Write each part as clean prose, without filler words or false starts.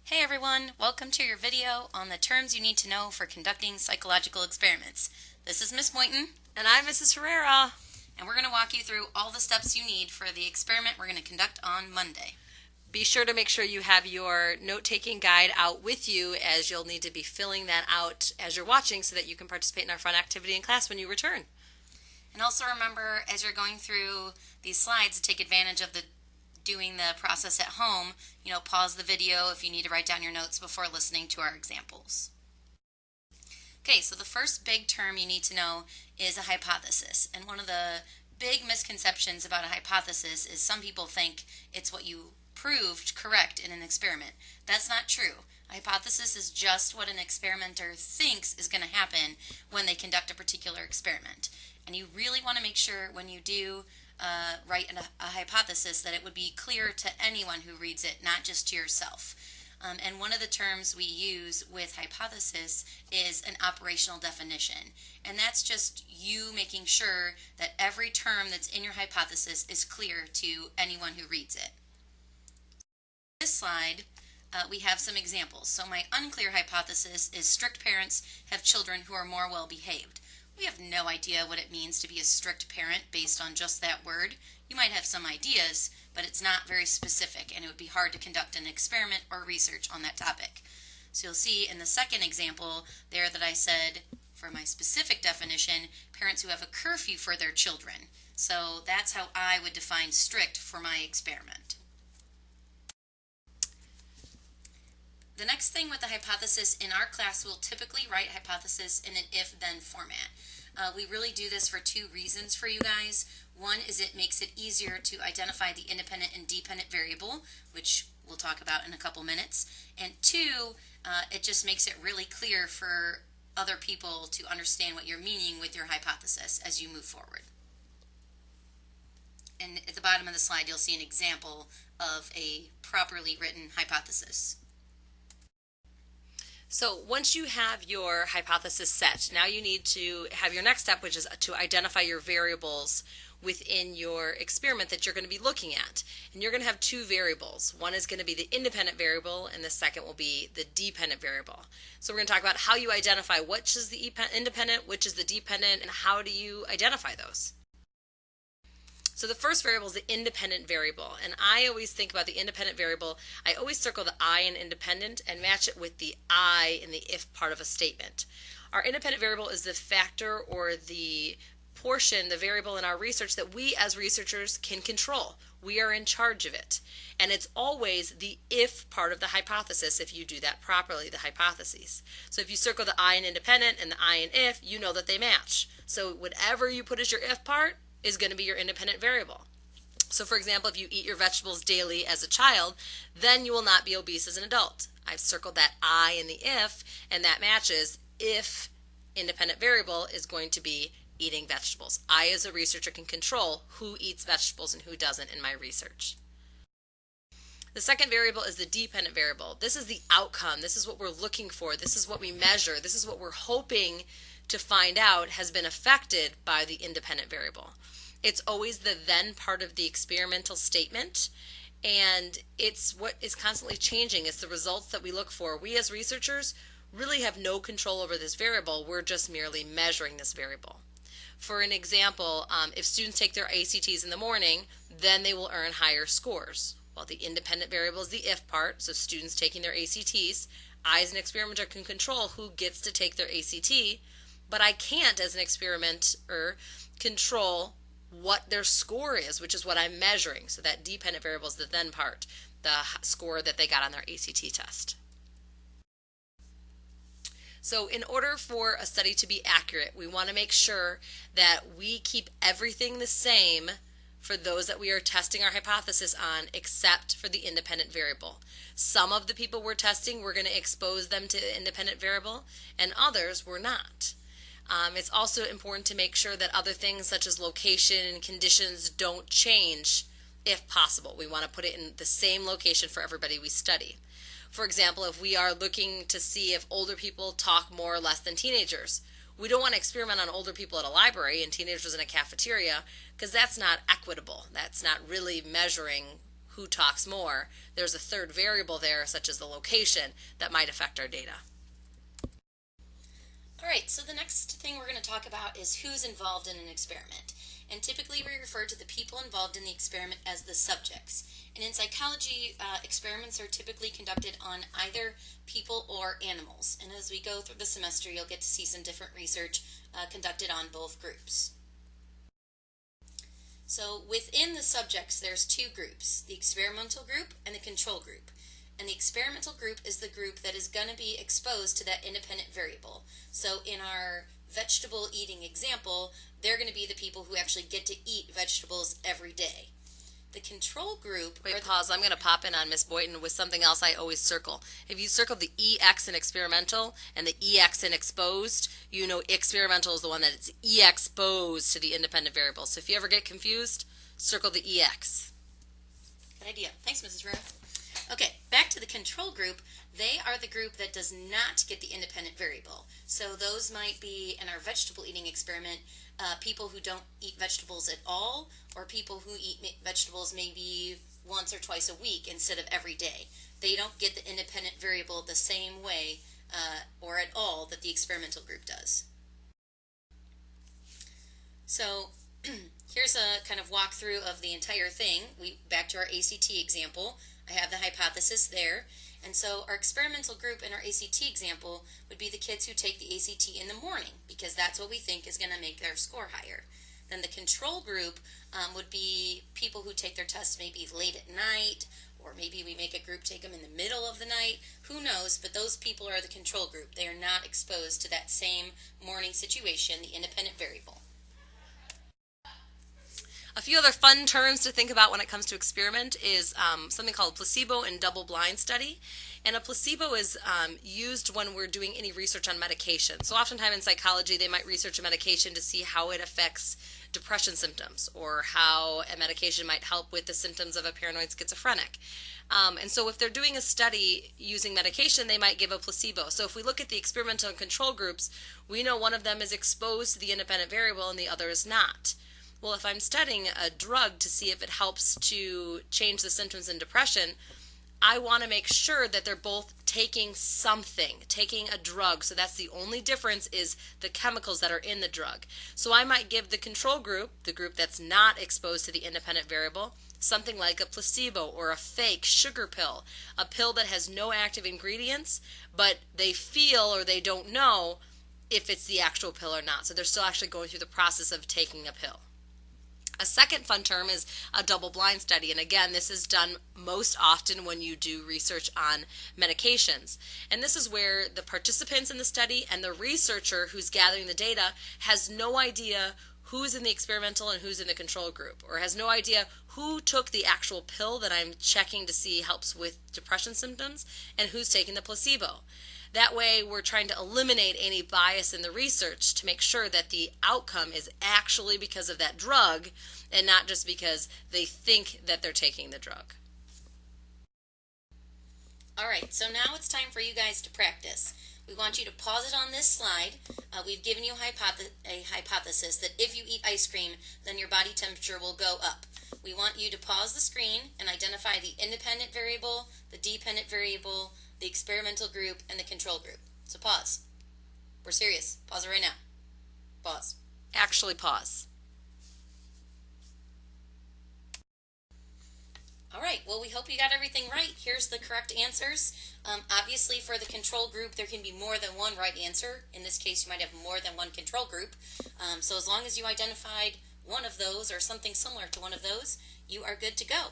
Hey everyone, welcome to your video on the terms you need to know for conducting psychological experiments. This is Miss Boynton. And I'm Mrs. Herrera. And we're going to walk you through all the steps you need for the experiment we're going to conduct on Monday. Be sure to make sure you have your note-taking guide out with you, as you'll need to be filling that out as you're watching so that you can participate in our fun activity in class when you return. And also remember, as you're going through these slides, to take advantage of doing the process at home. Pause the video if you need to write down your notes before listening to our examples. Okay, so the first big term you need to know is a hypothesis. And one of the big misconceptions about a hypothesis is some people think it's what you proved correct in an experiment. That's not true. A hypothesis is just what an experimenter thinks is going to happen when they conduct a particular experiment. And you really want to make sure when you do write a hypothesis that it would be clear to anyone who reads it, not just to yourself. And one of the terms we use with hypothesis is an operational definition. And that's just you making sure that every term that's in your hypothesis is clear to anyone who reads it. This slide, we have some examples. So my unclear hypothesis is strict parents have children who are more well behaved. We have no idea what it means to be a strict parent based on just that word. You might have some ideas, but it's not very specific, and it would be hard to conduct an experiment or research on that topic. So you'll see in the second example there that I said, for my specific definition, parents who have a curfew for their children. So that's how I would define strict for my experiment. The next thing with the hypothesis, in our class we'll typically write hypothesis in an if-then format. We really do this for two reasons for you guys. One is it makes it easier to identify the independent and dependent variable, which we'll talk about in a couple minutes. And two, it just makes it really clear for other people to understand what you're meaning with your hypothesis as you move forward. And at the bottom of the slide you'll see an example of a properly written hypothesis. So once you have your hypothesis set, now you need to have your next step, which is to identify your variables within your experiment that you're going to be looking at. And you're going to have two variables. One is going to be the independent variable, and the second will be the dependent variable. So we're going to talk about how you identify which is the independent, which is the dependent, and how do you identify those. So the first variable is the independent variable, and I always think about the independent variable, I always circle the I in independent and match it with the I in the if part of a statement. Our independent variable is the factor or the portion, the variable in our research that we as researchers can control. We are in charge of it. And it's always the if part of the hypothesis if you do that properly, the hypotheses. So if you circle the I in independent and the I in if, you know that they match. So whatever you put as your if part is going to be your independent variable. So for example, if you eat your vegetables daily as a child, then you will not be obese as an adult. I've circled that I in the if, and that matches if independent variable is going to be eating vegetables. I as a researcher can control who eats vegetables and who doesn't in my research. The second variable is the dependent variable. This is the outcome. This is what we're looking for. This is what we measure. This is what we're hoping to find out has been affected by the independent variable. It's always the then part of the experimental statement, and it's what is constantly changing. It's the results that we look for. We as researchers really have no control over this variable. We're just merely measuring this variable. For an example, if students take their ACTs in the morning, then they will earn higher scores. Well, the independent variable is the if part, so students taking their ACTs. I as an experimenter can control who gets to take their ACT, but I can't as an experimenter control what their score is, which is what I'm measuring. So that dependent variable is the then part, the score that they got on their ACT test. So in order for a study to be accurate, we want to make sure that we keep everything the same for those that we are testing our hypothesis on, except for the independent variable. Some of the people we're testing, we're going to expose them to the independent variable, and others we're not. It's also important to make sure that other things such as location and conditions don't change if possible. We want to put it in the same location for everybody we study. For example, if we are looking to see if older people talk more or less than teenagers, we don't want to experiment on older people at a library and teenagers in a cafeteria, because that's not equitable. That's not really measuring who talks more, there's a third variable there, such as the location, that might affect our data. All right, so the next thing we're going to talk about is who's involved in an experiment. And typically we refer to the people involved in the experiment as the subjects. And in psychology, experiments are typically conducted on either people or animals. And as we go through the semester, you'll get to see some different research conducted on both groups. So within the subjects, there's two groups, the experimental group and the control group. And the experimental group is the group that is going to be exposed to that independent variable. So in our vegetable eating example, they're going to be the people who actually get to eat vegetables every day. The control group... Wait, pause. I'm going to pop in on Miss Boynton with something else I always circle. If you circle the EX in experimental and the EX in exposed, you know experimental is the one that is exposed to the independent variable. So if you ever get confused, circle the EX. Good idea. Thanks, Mrs. Rue. Okay, back to the control group. They are the group that does not get the independent variable. So those might be, in our vegetable eating experiment, people who don't eat vegetables at all, or people who eat vegetables maybe once or twice a week instead of every day. They don't get the independent variable the same way or at all that the experimental group does. So here's a kind of walkthrough of the entire thing. Back to our ACT example. I have the hypothesis there. And so our experimental group in our ACT example would be the kids who take the ACT in the morning, because that's what we think is going to make their score higher. Then the control group would be people who take their tests maybe late at night, or maybe we make a group take them in the middle of the night. Who knows? But those people are the control group. They are not exposed to that same morning situation, the independent variable. A few other fun terms to think about when it comes to experiment is something called placebo and double-blind study. And a placebo is used when we're doing any research on medication. So oftentimes in psychology, they might research a medication to see how it affects depression symptoms, or how a medication might help with the symptoms of a paranoid schizophrenic. And so if they're doing a study using medication, they might give a placebo. So if we look at the experimental and control groups, we know one of them is exposed to the independent variable and the other is not. Well, if I'm studying a drug to see if it helps to change the symptoms in depression, I want to make sure that they're both taking something, taking a drug. So that's the only difference, is the chemicals that are in the drug. So I might give the control group, the group that's not exposed to the independent variable, something like a placebo or a fake sugar pill, a pill that has no active ingredients, but they feel or they don't know if it's the actual pill or not. So they're still actually going through the process of taking a pill. A second fun term is a double-blind study, and again, this is done most often when you do research on medications. And this is where the participants in the study and the researcher who's gathering the data has no idea who's in the experimental and who's in the control group, or has no idea who took the actual pill that I'm checking to see helps with depression symptoms and who's taking the placebo. That way we're trying to eliminate any bias in the research to make sure that the outcome is actually because of that drug and not just because they think that they're taking the drug. All right, so now it's time for you guys to practice. We want you to pause it on this slide. We've given you a hypothesis that if you eat ice cream, then your body temperature will go up. We want you to pause the screen and identify the independent variable, the dependent variable, the experimental group, and the control group. So pause. We're serious. Pause it right now. Pause. Actually pause. All right, well, we hope you got everything right. Here's the correct answers. Obviously, for the control group, there can be more than one right answer. In this case, you might have more than one control group. So as long as you identified one of those or something similar to one of those, you are good to go.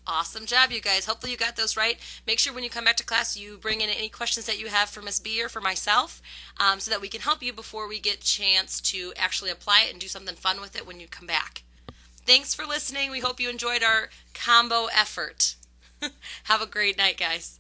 Awesome job, you guys. Hopefully you got those right. Make sure when you come back to class you bring in any questions that you have for Miss B or for myself, so that we can help you before we get a chance to actually apply it and do something fun with it when you come back. Thanks for listening. We hope you enjoyed our combo effort. Have a great night, guys.